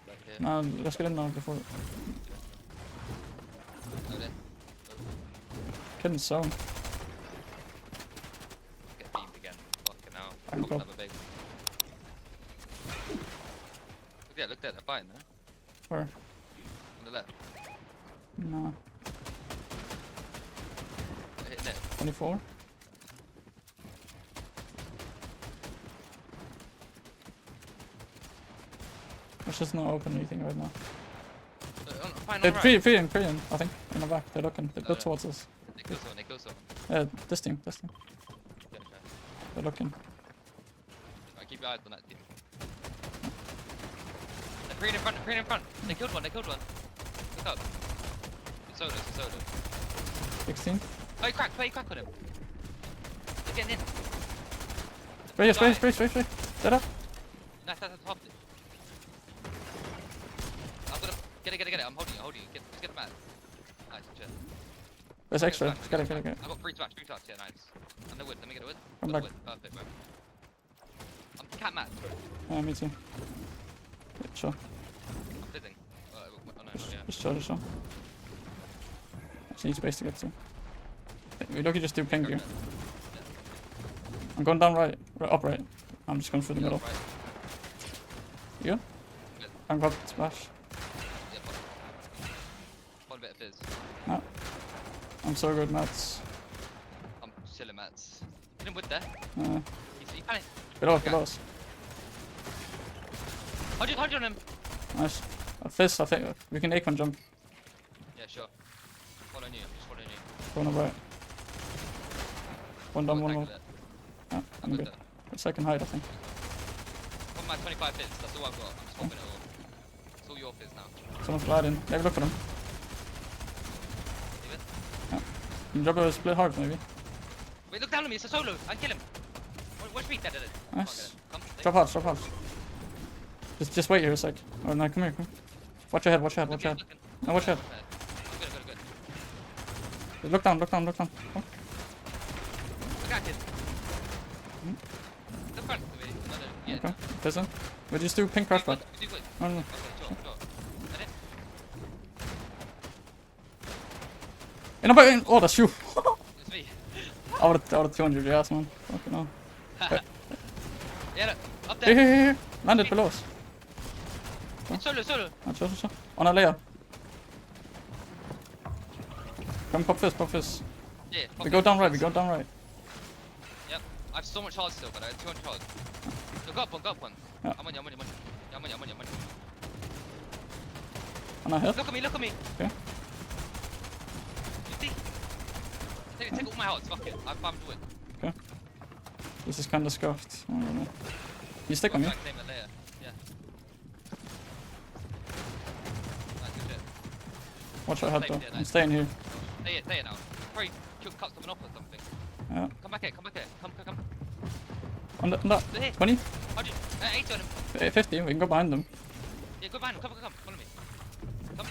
back here. No, let's get in now before. No, then. Get in zone. Get beamed again. Fucking hell. I can I'll go. have a big. Look there, they're fighting there. Where? On the left. No. They're hitting it. 24. There's just no open anything right now. Fine, They're alright. feeding, I think, in the back. They're looking. They look towards us. They kill someone. This team. Okay, okay. They're looking. Alright, keep your eyes on that team. They're three in front. They killed one. Look up. It's solo. 16. Oh, he cracked on him. They're getting in. Spray. Dead up. Nice, that's half it. I'm gonna get it. I'm holding it. Just get him out. Nice, chill. There's extra. Fine, Get it. I got three touch, yeah, nice. And the wood, let me get a wood. Come Got back. the wood. Perfect, bro. I'm cat mad. Yeah, me too. Yeah, sure. I'm fizzing. Oh no, not yet. Just chill. Just need space to get to. We don't just do ping here. I'm going down right. Up right. I'm just going through the middle. Right. You? Good. I'm got splash. Yeah, one bit of fizz. No. I'm so good, Mats. I'm chilling, mats. Hit him wood there. He panicked. Below Okay. us. 100 on him. Nice. A fist, I think. We can Akon jump. Yeah, sure. Following you. Just following you. Going up right. One down, one more. Tackle it. Yeah, I'm good. Second height, I think. On my 25 fizz. That's all I've got. I'm swapping it all. It's all your fizz now. Someone's gliding. Maybe look for them. Leave it. Yeah. Can you drop a split heart, maybe? Wait, look down on me. It's a solo. I kill him. Watch me. Dead. Nice. Come. Drop hearts. Just wait here a sec. Oh no, come here. Watch your head. No, watch your head. Good. Look down. Come. I got it. The front of me. Yeah. Okay. Listen. We just do pink crash pad. Do good. No. Okay, sure. That it? In. Oh, that's you. It's me. I would've 200 your ass, man. Fucking hell. Yeah, look. Up there. Here. Landed below us. It's solo. Sure. On a layer. Come, pop fist. Yeah. We go down right. Yep. I have so much heart still, but I have 200 heart. So go up one. Yeah. I'm on you. On a hill. Look at me. Okay. You see? Take all my hearts, fuck it. I have 500 wood. Okay. This is kinda scuffed. I don't know. You stick on me. Claim it later. Yeah. Nice, good shit. Watch your head though. Yeah, I'm nice. staying here. Stay here now. Probably cut someone off or something. Yeah. Come back here. Come. On that. They're here. 20? 100. 80 on him. 50. We can go behind them. Yeah, go behind him. Come. Follow me. Come.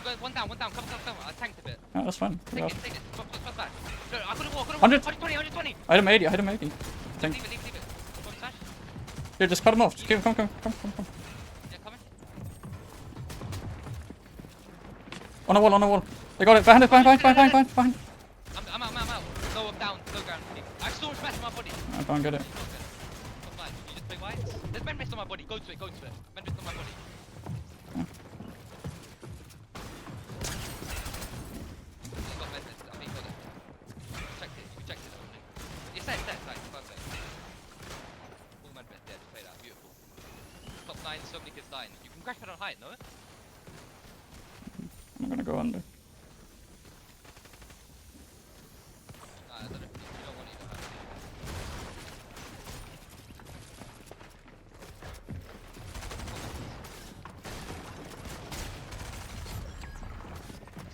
Go one down. Come. I tanked a bit. Yeah, that's fine. Take it. Stop back. Look, I couldn't walk. 100. 120. I hit him 80. Leave it. Come, Sash. Here, just cut him off. Just give him. Come. Yeah, coming. On the wall. They got it. Behind. I'm out. Go up, down, go ground. I have so much mass on my body. I can't get it. Not fine. You just play white. There's men mist on my body. Go to it. Men mist on my body. Yeah. He's got men mist. I mean, got it. You checked it. It's set. Perfect. All men mist. Yeah, just play that. Beautiful. Top 9, so many kids dying. You can crash pad on height, no? I'm gonna go under. I don't know if you don't want it, you don't have to.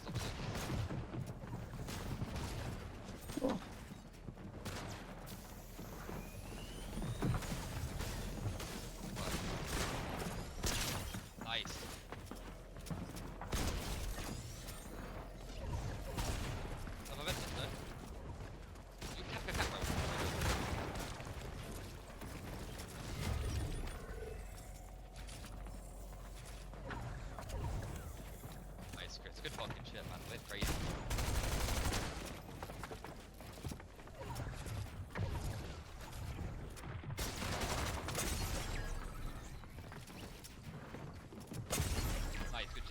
Stop it. Oh. Nice.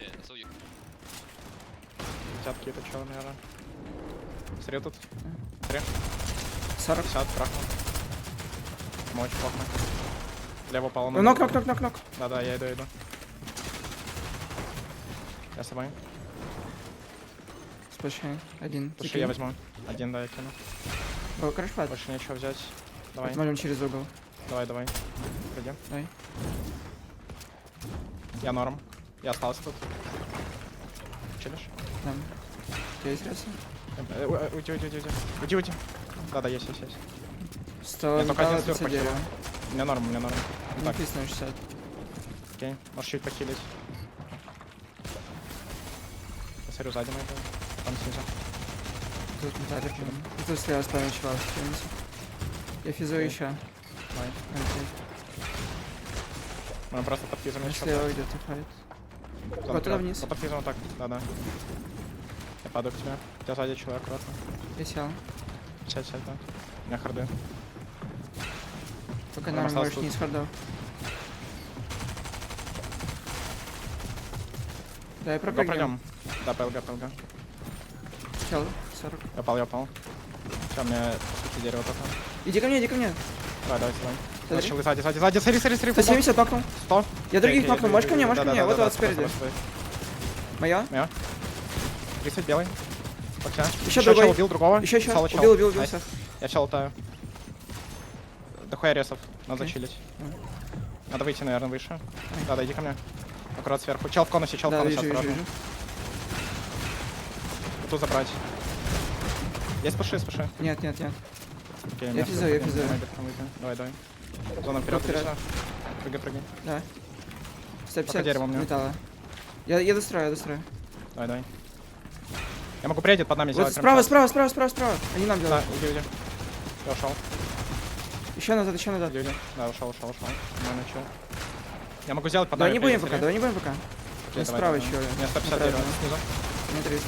Yeah, I saw you. Десятки это чё, наверное. Смотри тут. 3. 40. 50, трахнул. Ему очень плохо. Лево упало. Нок. Да, я иду. Я с тобой. Сплэши. Один. Слушай, я возьму. Один, да, я кину. О, крашпад. Больше нечего взять. Давай. Можем через угол. Давай. Приди. Давай. Я норм. Я остался тут. Чилишь? Да. У тебя есть рация? Уйди. Да, есть. 100. Я только один слёр 50 похилил. дерева. У меня норм. Так, Написано 60. окей. Можешь чуть похилить. Я смотрю сзади на это. Там снизу. Тут металлик. Тут слева справа чувак. Я физу еще. Давай. Мы просто под физом еще. Слева где-то файт. Вот туда вниз. Вот под физом так. Да. Я падаю к тебе. У тебя сзади человек аккуратно. Я сел. Сядь, да. У меня харды. Пока Там нам осталось больше не тут. из хардов. Да, я Го пропрыгнем. пройдем. Да, ПЛГ. Сел. 40. Я пал. Сейчас мне по дерево только. Иди ко мне. Давай. Смотри. Начал сзади. Смотри. 170 нокнул. 100. Я других нокнул. Можешь ко мне? Да, Вот спереди. стой. Моя? 30 белый. Окей. Еще другой. Убил другого. Еще. Соло чел. Убил Найс. всех. Я чел лутаю. Дохуя ресов. Надо Окей. зачилить. Надо выйти, наверное, выше. Да, иди ко мне. Аккурат сверху. Чел в конусе, Да, вижу. осторожно. Вот тут забрать. Есть пуши. Нет. Окей, Я физую. Давай. Зона вперед. Вперед. Прыгай. Да. 150 Пока дерево у меня. металла. Я дострою. Давай. Я могу предет под нами Вот сделать. прям справа. сейчас. Они нам Да, делают. иди. Я ушел. Еще назад. Иди. Да, ушел. Нормально, чел. Я могу сделать под Давай нами. не будем предет, пока. Окей, Я давай. справа еще. У меня 150 дерева снизу. Мне 300.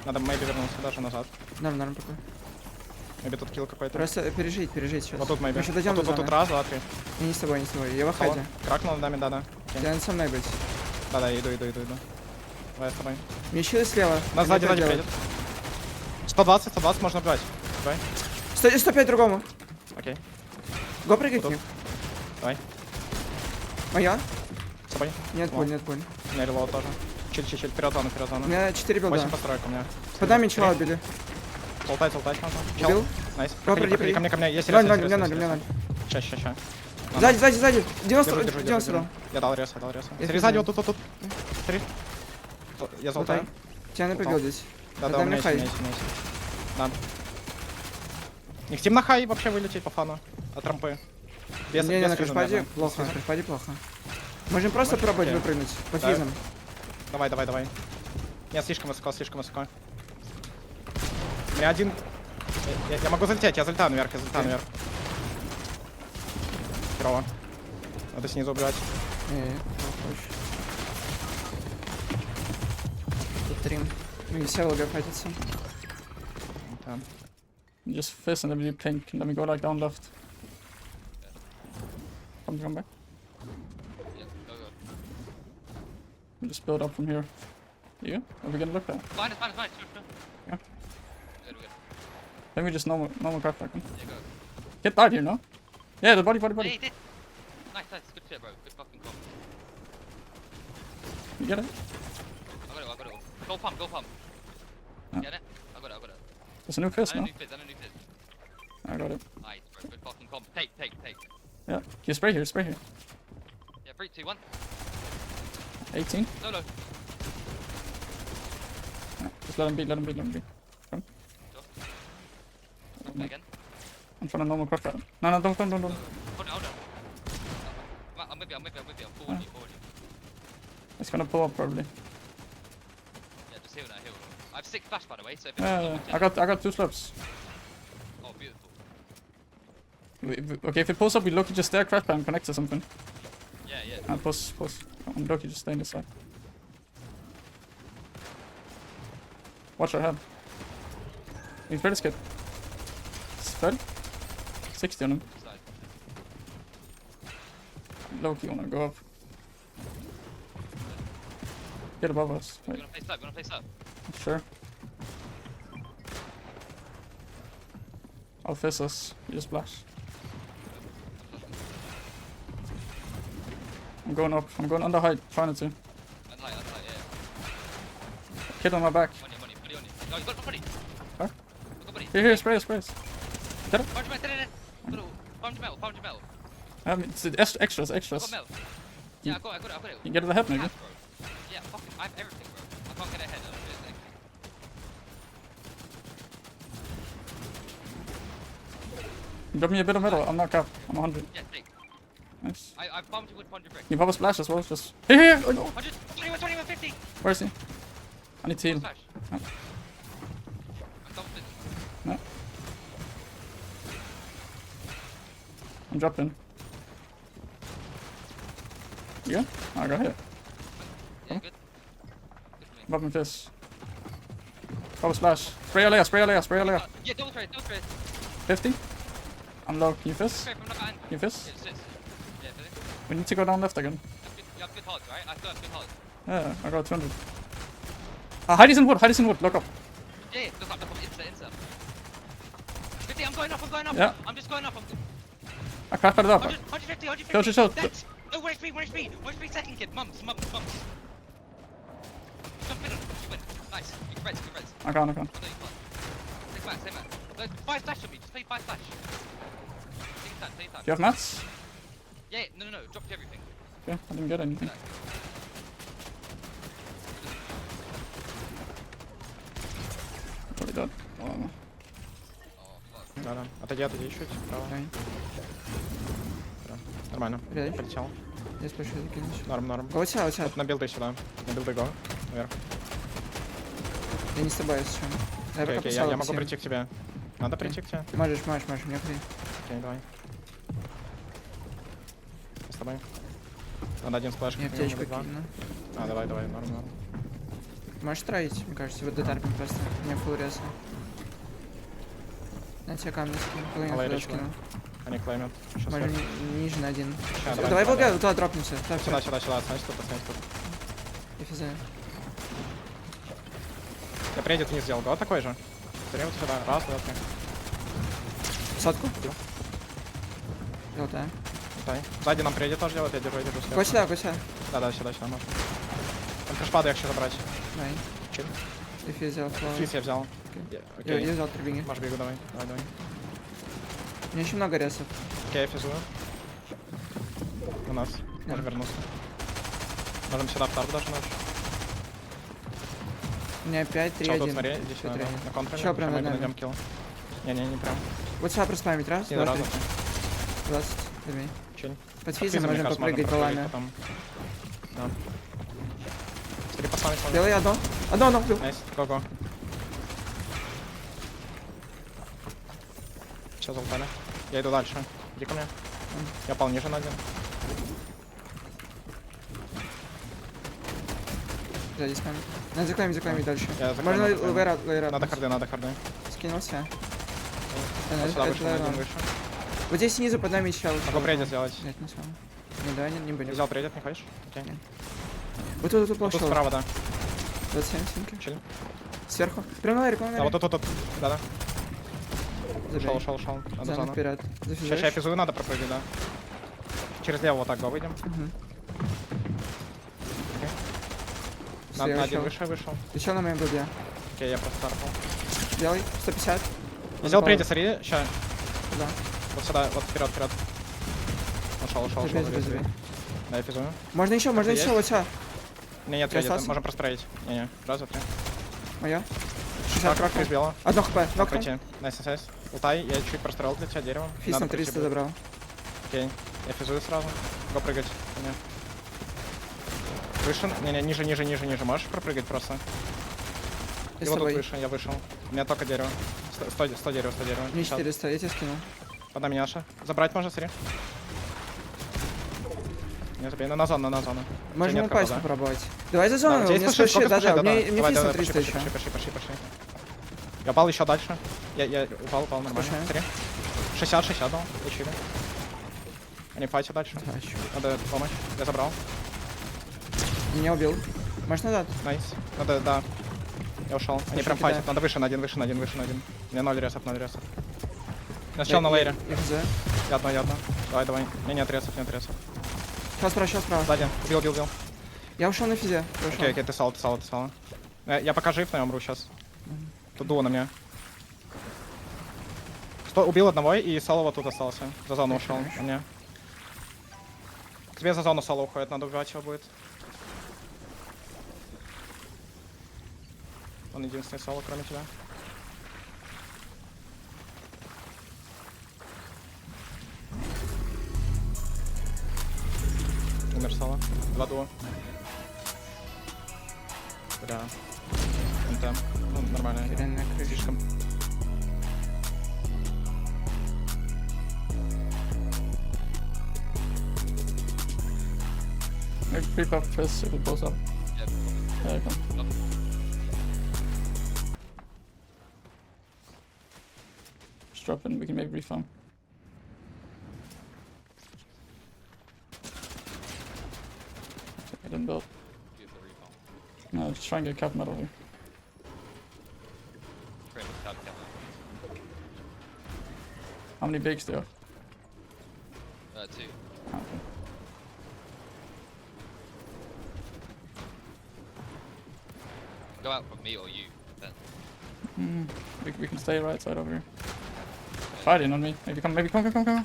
Надо мейби вернуться даже назад. Норм пока. Мейби тут килл какой-то. Просто пережить сейчас. Вот тут мейби. Мы еще дойдем до Тут зоны. раз, два, три. Я не с тобой. Я в Соло. ахаде. Кракнул над нами, да. Окей. Я со мной быть. Да, иду. Давай с тобой. Мне щиты слева. На сзади предет. 120 можно убивать. Давай. 105 другому. Окей. Го прыгать Вот них. Давай. Моя? С тобой. Нет пуль. У меня релоуд тоже. Чиль. Вперед зону. У меня 4 билда. 8 построек у меня. Под нами чела убили. Толтай. Убил? Найс. Го, Проходи приди. ко мне. Есть Ноль, рез, ноль, есть у меня рез, ноль. есть рез. Ща. Сзади. 90. Держу. 90. Я дал рез. Я Смотри, сзади, физую. вот тут. Смотри. Я золотаю. Тебя не побил здесь. Да, Это у на меня хай. есть. Да. Не хотим на хай вообще вылететь по фану. От рампы. Без Не, на физа, крышпаде наверное. плохо. Без На физа. крышпаде плохо. Можем просто Можем? пробовать Окей. выпрыгнуть. По Да. физам. Давай. Нет, слишком высоко. У меня один... Я могу залететь, я залетаю наверх. Херово. Надо снизу убивать. Тут трим. Ну и все лга файтится. Да. Just fizz and then we pink and then we go like down left. Come back. Yeah, go. We just build up from here. You? Are we gonna look there? Fine. Sure. Yeah. Good. Then we just normal craft back. Yeah, go. Get died here, no? Yeah, the body. Yeah, he did. Nice. Good shit, bro. Good fucking comp. You get it? I got it all. Go pump. Yeah. Get it? I got it. There's a new fizz, I no? don't need fizz. I got it. Nice, bro. Good fucking comp. Take. Yeah. You spray here. Yeah, 3, 2, 1. 18. Solo. Yeah. Just let him be. Okay, again. I'm trying to normal craft that. No, don't. Hold on. I'm with you. I'm forward you. It's gonna pull up probably. Yeah, just heal that hill. I have 6 flash, by the way, so if Yeah. I got 2 slabs. Oh, beautiful. Okay, if it pulls up, we Loki just there, craft and connect to something. Yeah. And push. And Loki just stay in this side. Watch our head. He's pretty scared. Spell. 60 on him. Side. Loki wanna go up. Get above us. You Wait, wanna play sub? You wanna play sub? sure. I'll fizz us. You just splash. I'm going up. I'm going under height. Trying to. Unlight, yeah. Kid on my back. Money, buddy on you. No, you got the buddy. Huh? You got buddy. Here, spray. Get it? Farm your metal, farm your metal. It's extras. I got metal. Yeah, I got it. You can get it ahead, maybe. Cash, bro. Yeah, fucking, I have everything, bro. I can't get ahead of it. Drop me a bit of metal. I'm not cap. I'm 100. Yeah, take. Nice. I farmed you with 100 bricks. Can you pop a splash as well? Just here. Oh, no. 100, 21, 50. Where is he? I need heal. Flash. Oh. I dumped it. No. I'm dropping. Yeah? I got hit. Yeah, good. Good for me. Pop my fist. Pop a splash. Spray Alea. Yeah, don't trade. 50. I'm low. Can you fist? Trade from the back. Can you fist? Yeah, six. Yeah, do it. We need to go down left again. You have good odds, right? I still have good odds. Yeah, I got 200. Heidi's in wood. Look up. Yeah, look up. Insert. 50, I'm going up. Yeah. I'm just going up. I cracked it up. 150. Chill. That's... Oh, 1 HP, second kid. Mums. Jump in on him. You win. Nice. Good reds. I can't. I know you can't. Take back. Like, 5 flash on me. Just play 5 flash. Take your time. Do you have mats? Yeah, no. Drop you everything. Okay, I didn't get anything. Probably dead. Oh, no. Oh, fuck. Да. Отойди чуть. Право. Okay. Да. Нормально. Ready? Полетел. Я сплешу закинуть. Норм. Вот сюда. Вот на билды сюда. На билды го. Наверх. Я не с тобой сейчас. Окей, я могу прийти к тебе. Надо прийти к тебе. Можешь, мне при. Окей, давай. Я с тобой. Надо один сплэш. Я аптечку кину. Давай, норм. Можешь троить, мне кажется, вот дотарпим просто. У меня фулл реза. На тебе камни скину. Лейри скину. Они клеймят. Можно ниже на один. Давай, Давай волга, туда дропнемся. Сюда. Останься тут. Я физаю. Я предет не сделал. Го такой же. Смотри, вот сюда. Раз, два, три. Сотку? Желтая. Дай. Сзади нам предет тоже делать. Я держу слева. Го сюда. Да, сюда можно. Там кэшпады я хочу забрать. Давай. Чил. Дефьюз взял. Физ я взял. Я взял трибинги. Можешь бегу, давай. У меня еще много ресов. Окей, я физую. У нас. Можем вернуться. Можем сюда в тарп даже ночь. У меня 5, 3, Чел, 1. тут смотри, иди сюда. На контре. Чел прям над нами. Найдем килл. Не, прям. Вот сюда проспамить. Раз, Не, два, разу. три. 20. Давай. Чень. Под физом можем попрыгать полами. Да. Смотри, поставить. Белый одно. Одно. Найс, го. Сейчас залутали. Я иду дальше. Иди ко мне. Я пал ниже на один. Сзади с нами. Надо заклеймить дальше. Я заклеймил, Можно заклеймил. лейрап. Надо харды. Скинулся. Вот сюда вышел, на один выше. Вот здесь снизу под нами чел. Могу предет сделать. Нет, не сам. Не, давай не будем. Взял предет, не хочешь? Окей. Нет. Вот тут Тут пошел. справа, да. 27 симки. Чили. Сверху. Прям на ларе. Да, вот тут. Да. Забей. Шел. Надо Зону зону. вперед. Сейчас я физую, надо пропрыгнуть, да. Через лево вот так, го, выйдем. На один выше вышел. Еще на моем бобе. Окей, я просто тарпал. Белый. 150. Я сделал предет, смотри, ща. Да. Вот сюда, вот вперед. Ушел. Забей. Да, я физую. Можно еще, вот сюда. Нет, Красавцы. можем простроить. Не. Раз, два, три. Моя. Крак, крак, бело. Одно хп. Нокнул. Пойти. Найс. Ултай, я чуть простроил для тебя деревом. Физ на 300 забрал. Окей. Я физую сразу. Го прыгать. Не. Выше. Не, ниже. Можешь пропрыгать просто? Я И с вот тут тобой. выше, я вышел. У меня только дерево. 100 дерева. Мне 400, я тебе скинул. Одна меняша. Забрать можно, смотри. Не забей, на зону. Можно Нет, упасть да? попробовать. Давай за зону, у Здесь меня пошли, щит, да. давай, Мне давай, физ на пошли, 300 еще. пошли. Я упал еще дальше. Я упал нормально. Пошли. Смотри. 60 дал, лечили. Они файтят дальше. Да, еще. Надо помощь. Я забрал. Меня убил. Можешь назад? Найс. Надо, да. Я ушел. Они Хорошо, прям кидаю. файтят. Надо выше на один, выше на один, выше на один. У меня 0 ресов, 0 ресов. Я сначала на лейре. Я хз. Я одно. Давай, давай. Не, нет ресов, нет ресов. Сейчас справа. Сзади. Бил. Я ушел на физе. Я ушел. Окей, ты сало. Я пока жив, но я умру сейчас. Тут дуо на мне. Убил одного, и Сало вот тут остался. За зону ушел на мне. К тебе за зону Сало уходит, надо убивать его будет. Он единственный Сало, кроме тебя. Умер Сало. 2 дуо. Бля. НТ. Ну, нормально. Хрен на крыше. Слишком. Maybe creep up first if it blows up. Yeah. Yeah, come. Just drop in, we can maybe refarm. I didn't build. Use the recon. No, just try and get cap metal here. Pretty much tab camera. How many bigs do you have? 2. Ah, okay. Go out from me or you. Then. We can stay right side over here. Fighting on me. Maybe come. Come.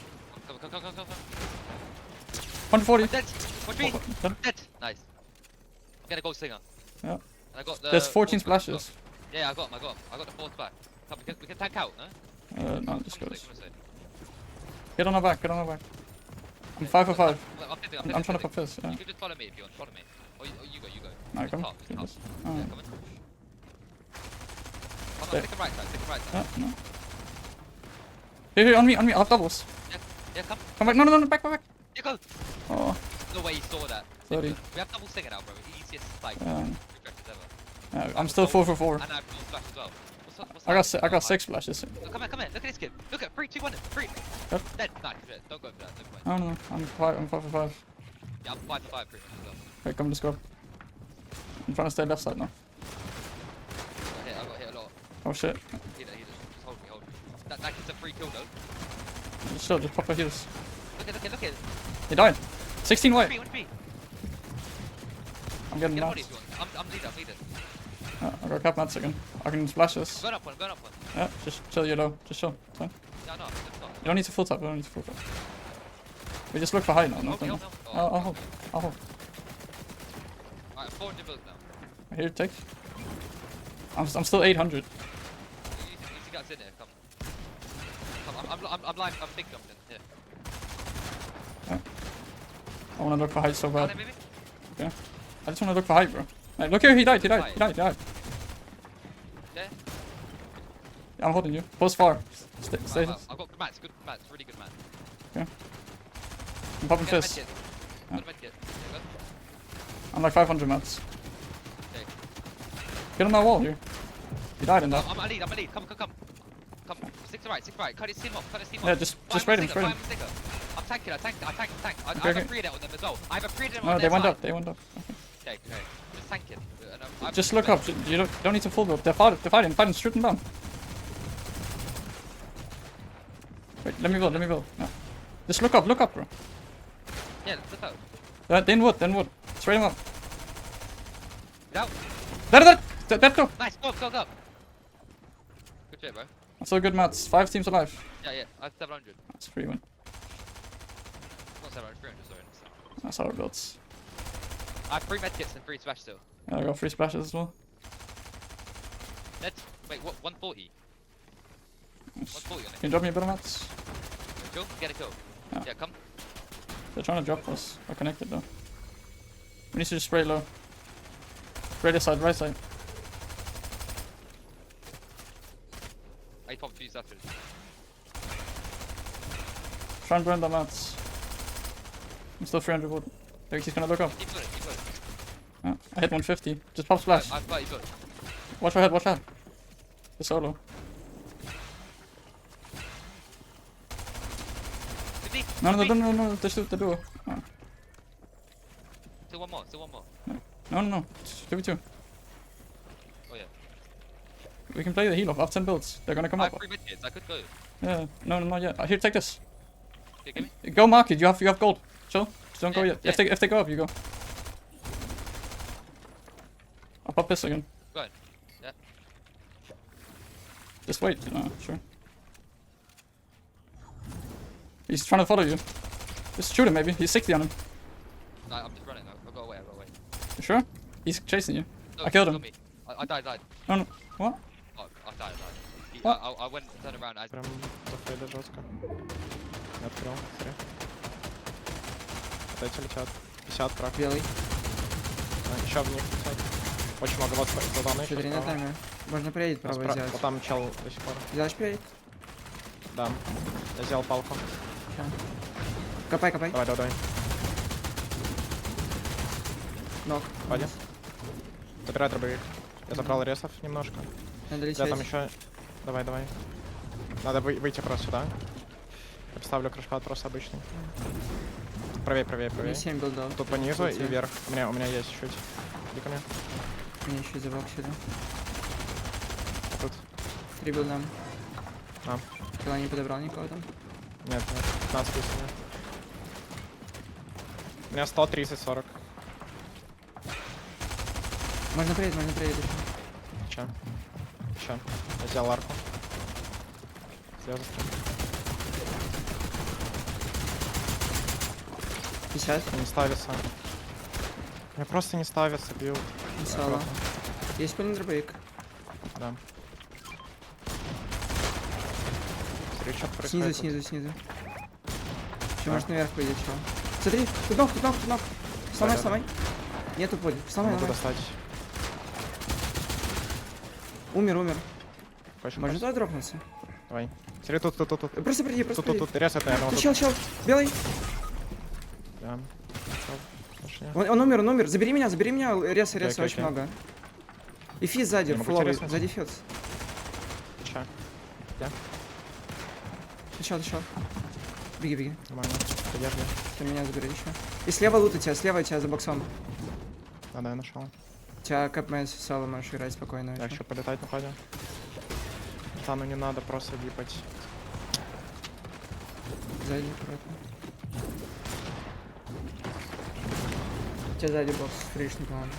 140. Dead. One tree. Done. Dead. Nice. I'm gonna go singer. Yeah. And I got the. There's 14 fourth back. splashes. Yeah, I got him. I got the fourth back. Come, we can tank out, no? No, just What goes. do you say? Get on our back. I'm 5 for 5. I'm trying to pop this. Yeah. You can just follow me if you want. Follow me. Or you go. No, Just come. top, just Do top. this. Yeah, Oh, come on. Come Stay. on, take the right side. no. Here, on me. I have doubles. Yeah, come. Come back. No, back. You go. Oh, No way you saw that. 30. We have double singer now, bro. Easiest like Um, refreshes ever. I'm still 4 for 4. And I have dual splash as well. What's I that? got 6 splashes. Oh, come here. Look at this kid. Look at 3, 2, 1. 3. Yep. Dead. Nice. Don't go for that. No point. No. I'm 5 for 5. Yeah, I'm 5 for 5 pretty much as well. Okay, come, let's go. I'm trying to stay left side now. I got hit a lot. Oh shit. Just hold me. That kid's a free kill though. Just pop my heals. Look at it. He died. 16 white. 1 3. I'm getting Get a mad. body if you want. I'm leader. I got cap mats again. I can splash this. I'm going up one. Yeah, just chill, you know. Just chill. It's fine. Yeah, no, it's not. You don't need to full tap. We just look for high now. Hold me. I'll hold. Alright, 400 builds now. Here, take. I'm still 800. You see guys in there, come. I'm live, I'm big jumping, here. I wanna look for height so Down bad. there, maybe? Okay. I just wanna look for height, bro. Hey, look here, he died. Yeah? I'm holding you. Post far. Stay. Wow. I've got good mats, really good mats. I'm popping Get a fist. medkit. Got a medkit. Yeah, go. I'm like 500 mats. Okay. Get on my wall here. He died in that. I'm a lead, come. Come, stick to right. Cut his team off. Yeah, just raid him. I'm tanking, I tank. I have Okay. a pre-edit on them as well. I have a pre-edit on No, their they went side. up. Okay. Just tank it. Just look up. You don't need to full build. They're fighting. Shoot them down. Wait, let me build. No. Just look up, bro. Yeah, look out. Then wood. Straight him up. Out. That go. Nice, go. Good shit, bro. That's all good mats. 5 teams alive. Yeah, I have 700. That's a free win. Not 700, 300, sorry. That's how it builds. I have 3 medkits and 3 splash still. I got 3 splashes as well. Wait, what? 140? 140 on it. Can you drop me a bit of mats? Kill? Get a kill. Yeah. Yeah, come. They're trying to drop us. We're connected though. We need to just spray low. Spray this side, right side. I popped 2 after. Try and burn the mats. I'm still 300 wood. Maybe he's gonna look up. Keep going. Yeah, I hit 150. Just pop splash. I've got you, good. Watch your head. The solo. 50? No, they shoot the duo. Oh. Still one more. No. It's 2v2. Oh yeah. We can play the heal off. I have 10 builds. They're gonna come I up. have 3 mid-kits, I could go. Yeah. No, not yet. Here, take this. Okay, give me. Go mark it. You have gold. Chill. Just don't go Yeah, yet. If they go up, you go. I'll pop this again. Go ahead. Yeah. Just wait. Sure. He's trying to follow you. Just shoot him, maybe. He's 60 on him. No, I'm just running. I'll go away, You sure? He's chasing you. No, I killed he him. got me. I died. No. What? Oh, I died. He, What? I went and turned around. Прям зафейда жестко. Не открыл. Смотри. Вот эти летят. 50 прав. Белый. Еще в них летят. Очень много вот за данные. 4 на тайме. Можно приедет пробовать сделать. Вот там чел до сих пор. Сделаешь приедет? Да. Я сделал палку. Ща. Копай. Давай. Ног. Пойдем. Забирай дробовик. Я забрал ресов немножко. Надо Я там лететь. еще. Давай. Надо выйти просто сюда. Я поставлю крышпад просто обычный. Правее. Не 7 билдов. Тут по низу и Лети. вверх. У меня есть чуть-чуть. Иди ко мне. Мне еще забок сюда. А тут. 3 билда. А. Килла не подобрал никого там. Нет, 15 тысяч. У меня 130-40. Можно приедет еще. Че? Я сделал арку. Сделал застрел. 50. Не ставится. Мне просто не ставится билд. Сало. Есть пыльный дробовик. Да. Смотри, что происходит. Снизу. Еще может наверх пойдет, чего. Смотри, тут ног. Сломай. Нету поди. Сломай. Могу достать. Умер. Хочешь? Можно туда дропнуться? Давай. Смотри, тут. Просто приди. Тут. Резать, наверное, Тут вот тут. чел. Белый. Да. Пошли. Он умер. Забери меня. Рез, Окей, очень окей. много. И физ сзади, Я могу фуловый. тебя резнуть? Сзади физ. Че? Ты Беги. Нормально. Подержи. Ты меня забери еще. И слева лут у тебя, слева у тебя за боксом. Да, я нашел. У тебя капмэс сало можешь играть спокойно. Я еще. еще полетать нападем. Тану не надо просто випать. Сзади аккуратно. У тебя сзади бокс, фриш непогано.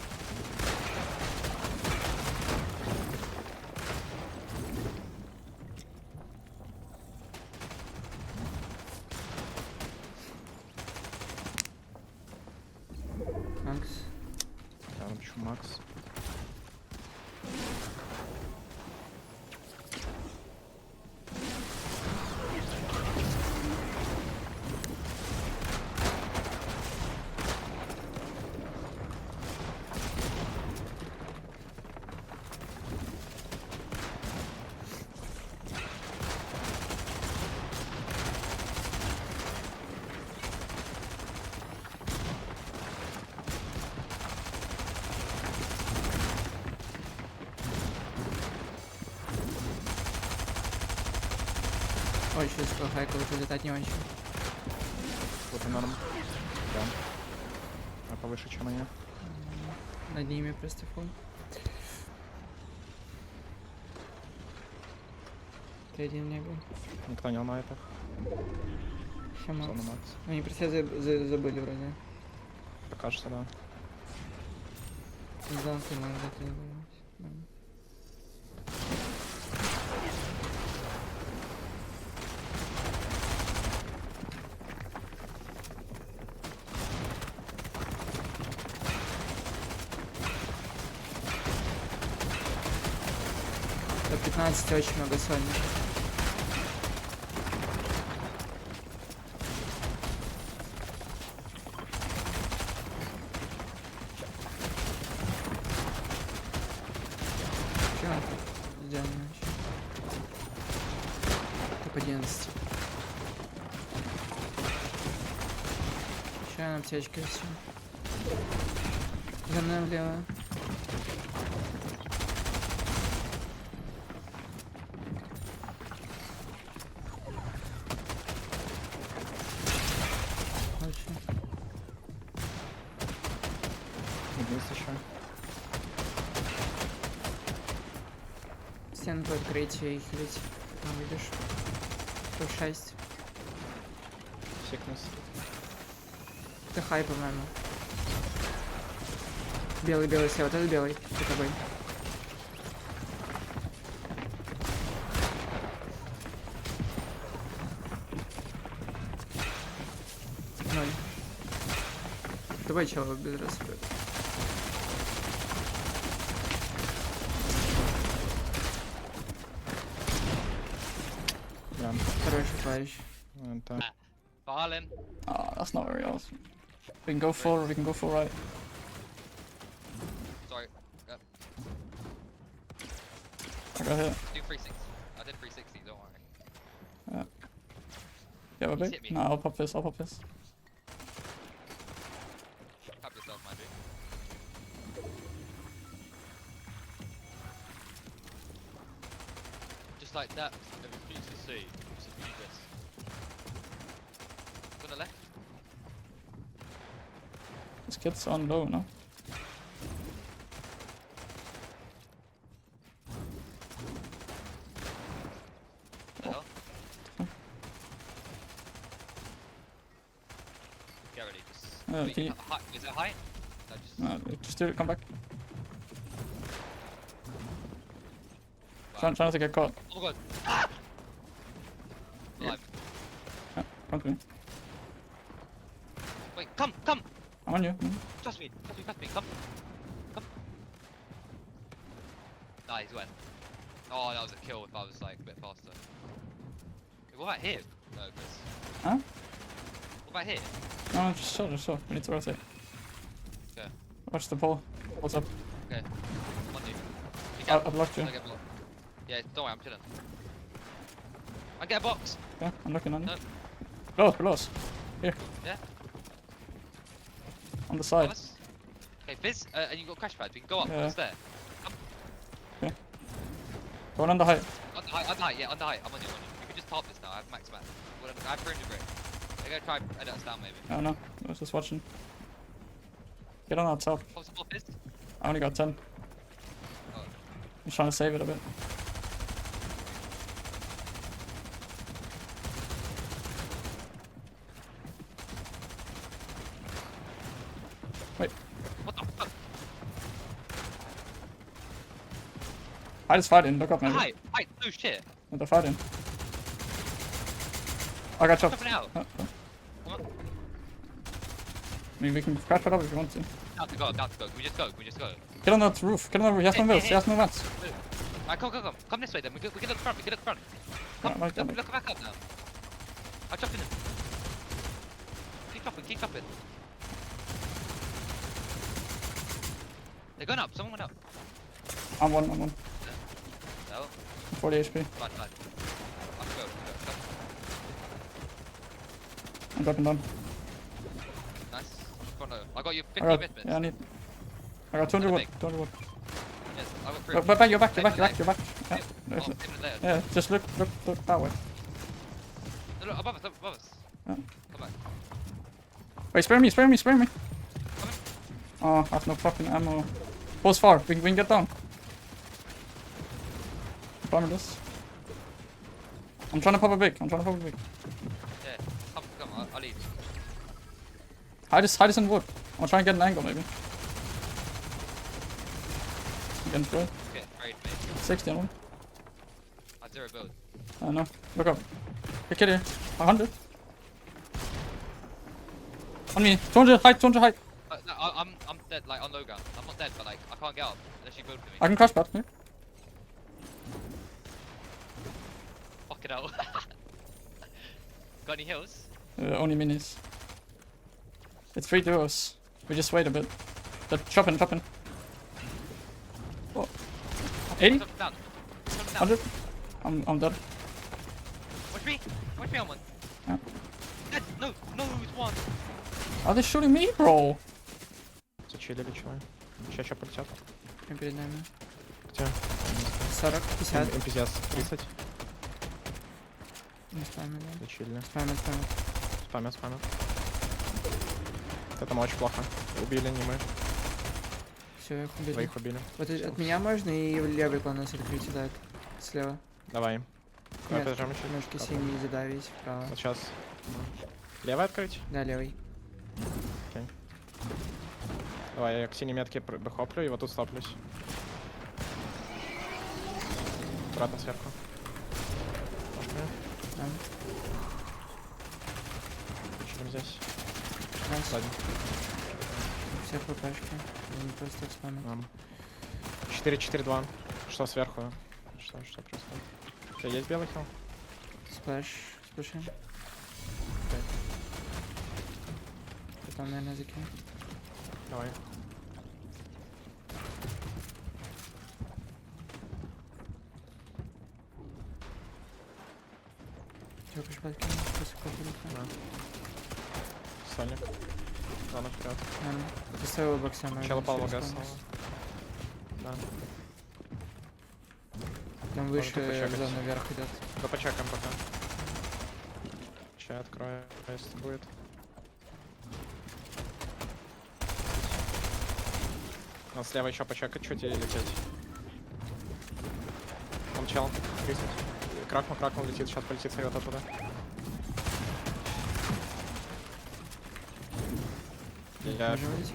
Макс. Я напишу Макс. Ой, сейчас хайкал, летать не очень. Вот и норм. Да. А повыше, чем они. Над ними просто фон. Ты один не был. Никто не ломает их. Еще Макс. Зона Макс. Они про тебя забыли вроде. Пока что, да. Не знал, ты можешь затребовать. До 15 очень много сольников. Чё? Идеально вообще. Топ-11. Ща на аптечке все. За мной влево. Очень. Есть еще. Стенку открытие и хилить. Там видишь. Тут 6. Сикнес. Это хай, по-моему. Белый слева, вот это белый. Это бой. Ноль. Давай, чел, без раз. Да. Второй шипающий. Это... Fallen. Ah, that's not very awesome. We can go full, we can go full right. Sorry. Yep. I got hit. Do 360. I did 360, don't worry. Yeah, we're He's big. hit me. No, I'll pop this, I'll pop this. Cap yourself, my dude. Just like that. I refuse to see. Just read this. On the left. This kid's on low, no? What the hell? Get ready, just... Wait, he- hi- is it high? No, just... No, just do it, come back. Trying not to get caught. Oh my god! Ah! Alive. Come to me. Wait, come! Come! I'm on you. Trust me! Trust me! Come! Come! Nah, he's went. Oh, that was a kill if I was like a bit faster. Wait, what about here? No, Chris. Huh? What about here? No, just chill. We need to rotate. Okay. Watch the pole. What's up? Okay. I'm on you. You I blocked you. Don't get blocked. Yeah, don't worry, I'm chilling. I get a box! Yeah, I'm looking on you. No. Close. Here. Yeah? On the side. Thomas? Okay, Fizz, and you got crash pads, we can go up, Yeah. it's there. Going on the height. On the height, yeah, on the height, I'm on you. We can just top this now, I have max man. Whatever, I have 300 brick. They're gonna try and edit us down maybe. I don't know. I was just watching. Get on that top. Pop some more Fizz. I only got 10. Oh. I'm trying to save it a bit. Wait. What the fuck? Height is fighting. Look up, maybe. Height, no shit. They're fighting. I got chopped. Jumping out. Oh. Come on. I mean, we can crash it up if you want to. Down to go. Can we just go? Get on that roof. Get on that roof. He has no wheels. He has no vents. Alright, come. Come this way then. We can look at the front. Come, Right, like look back up now. I'll jump in. Keep chopping. They're going up. Someone went up. I'm one. No. 40 HP. Fine. Let's go. I'm dropping down. Nice. Front row. I got you 50 I got, bits. yeah, I got 200 wood. Big. 200 wood. Yes, I got 3. But you're back. Yeah. Oh, save it later. Yeah, just look that way. No, above us. Yeah. Come back. Wait, spare me. Coming. Oh, I have no fucking ammo. Pulls far. We can get down. Farming this. I'm trying to pop a big. Yeah, come. I'll lead. Hide this in the wood. I'm trying to get an angle maybe. Getting through it. Okay, great, mate. 60 on one. I have 0 build. I know. Look up. Good kid here. 100. On me. 200 height. No, I'm dead, like on low ground. I'm not dead, but like I can't get up unless you build for me. I can crash pad. Here. Fuck it out. Got any heals? Only minis. It's 3 duos. We just wait a bit. They're chopping. Oh. 80? Jump down. 100? I'm dead. Watch me on one. Yeah. Dead. No, it's one. Are they shooting me, bro? Зачилили, чувак. Сейчас полетят. Перед нами. Где? 40, 50. МПЗ 30. Не спамят, да? Зачилили. Спамят. Спамят. Это мы очень плохо. Убили не мы. Все, их убили. Двоих убили. Вот от меня можно и левый кланос открыть, да, слева. Давай. Давай Нет, подождем чуть. ножки синие задавить вправо. Вот сейчас. Левый открыть? Да, левый. Давай, я к синей метке бэхоплю и вот тут стоплюсь. Аккуратно сверху. Ножками. Да. Чилим здесь. Найс. Сзади. Все ППшки. Они просто спамят. 4-4-2. Что сверху? Что происходит? У тебя есть белый хил? Сплэш. Сплэшим. Потом, наверное, закину. Давай. Чё, пошпать кину? Просто копию. Да. Соник. Ладно, вперед. Нормально. Поставил бокса. Чел упал в АГС. Да. Там Можно выше тут почекать. в зону вверх идет. Да почекаем пока. Чай открою, если будет. Надо слева еще почекать чуть и лететь. Он чел. Кракнул, летит, сейчас полетит вперед оттуда. Я Можем вылететь?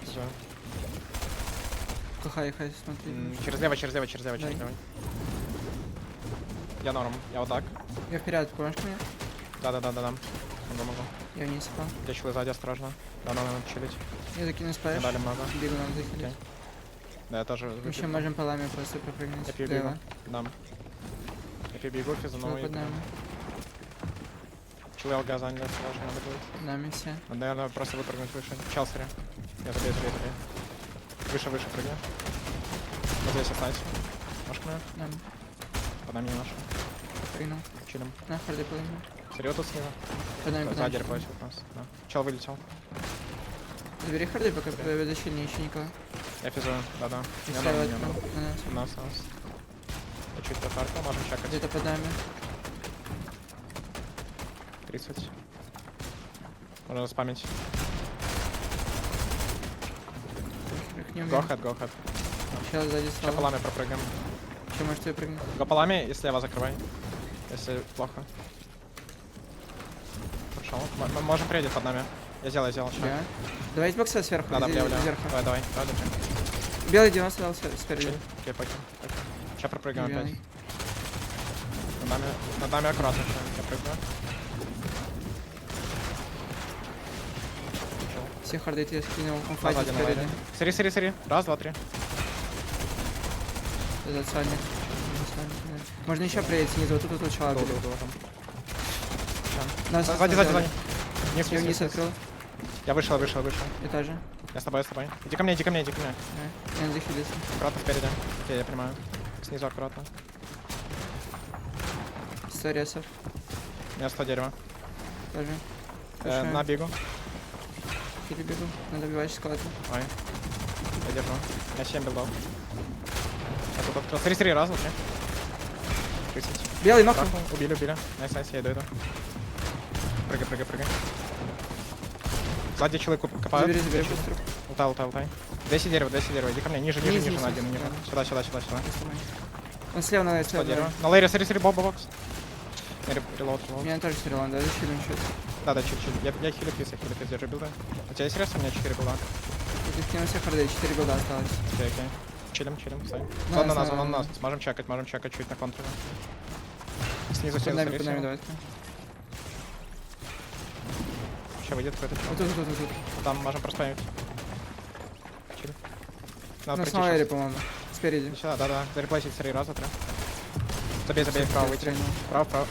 Хай, смотри. через лево. Дай. Я норм, я вот так. Я вперед, помнишь меня? Да. Могу. Я вниз упал. Я чилы сзади, осторожно. Да, надо чилить. Я закину сплэш. Дали много. Бегу нам захилить. Окей. Да, я тоже Еще выпил. можем полами просто пропрыгнуть. Я перебегу. Лево. Дам. Я перебегу, физану Чего и... под нами? Чилы алга заняли, осторожно надо будет. Нами все. Надо, наверное, просто выпрыгнуть выше. Чел, смотри. Я забей. Выше прыгни. Вот здесь останься. Ножка моя. Нам. Под нами не наша. Прыгнул. Чилим. На, харды полами. Серьезно тут снизу? Под нами. За дерево у нас. Да. Чел вылетел. Забери харды, пока дотащили еще никого. Я физую. Да. И Я слева норм, от я норм. на нас. У нас. Я чуть пофаркал, можем чекать. Где-то под нами. 30. Можно спамить. Рыхнем. Go ahead. Сейчас сзади Сейчас слава. полами пропрыгаем. Че, может ты прыгнуть? Go полами и слева закрывай. Если плохо. Пошел. Мы можем прийти под нами. Я сделал. Сейчас. Да. Давай из бокса сверху. Да, здесь влево. сверху. Давай. Белый 90 дал спереди. Чили. Окей, пойдем. Сейчас пропрыгаем опять. Белый. Над нами аккуратно. Я прыгну. Все харды ты скинул. Он Сзади файтит на спереди. лайне. Смотри. Раз, два, три. Этот сальник. Можно еще проедить снизу. Вот тут человек. Иду. Нас Сзади. Я вниз открыл. Я вышел. Этаже. Я с тобой. Иди ко мне. Да. Я не захилился. Аккуратно спереди. Окей, я понимаю. Снизу аккуратно. 100 ресов. У меня 100 дерева. Тоже. На бегу. Перебегу. Надо добивать склад. Ой. Я держу. Я 7 билдов. Я тут открыл. 3 раз, вообще. 30. Белый нахуй. Убили. Найс, я иду. Прыгай. Сзади человек копают. Забери быстро. Ултай. 10 дерева. Иди ко мне. Ниже на один, ниже. Да. Сюда. Он слева на Что дерево? На лейре, смотри, бокс. Релоуд. Меня тоже стрелял, да, защитим чуть. Да, чуть. Я хилю физ, держу билда. У тебя есть рез? У меня 4 билда. Ты скинул все харды, 4 билда осталось. Окей. Чилим, стой. Да, Он на знаю. нас. Можем чекать чуть на контуре. Снизу, Под нами, смотри. давай. Сейчас выйдет какой-то чел. Вот тут. Там можем проспамить. Чили. Надо На пройти снайере, сейчас. по-моему. Спереди. Сюда, да. Зареплейсить 3 раза. Забей, вправо выйти. Стрельнул. Вправо.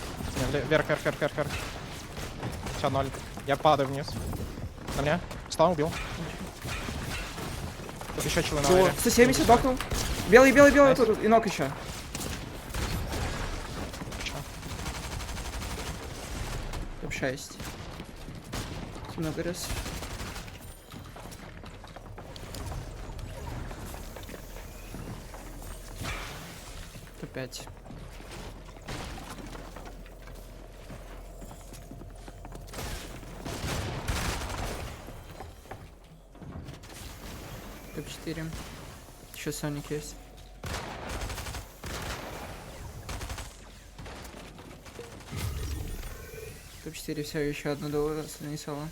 Нет, вверх. Все, 0. Я падаю вниз. На меня. Встал, убил. Тут еще челы на лейре. 170 докнул. Белый, Найс. тут. И ног еще. Топ-6. Много раз. Топ-5. Топ-4. Еще Соник есть. Топ-4 все, еще одно доллар, остальные соло.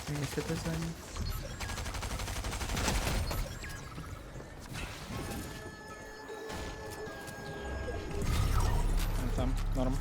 Есть это здание. Там, норм.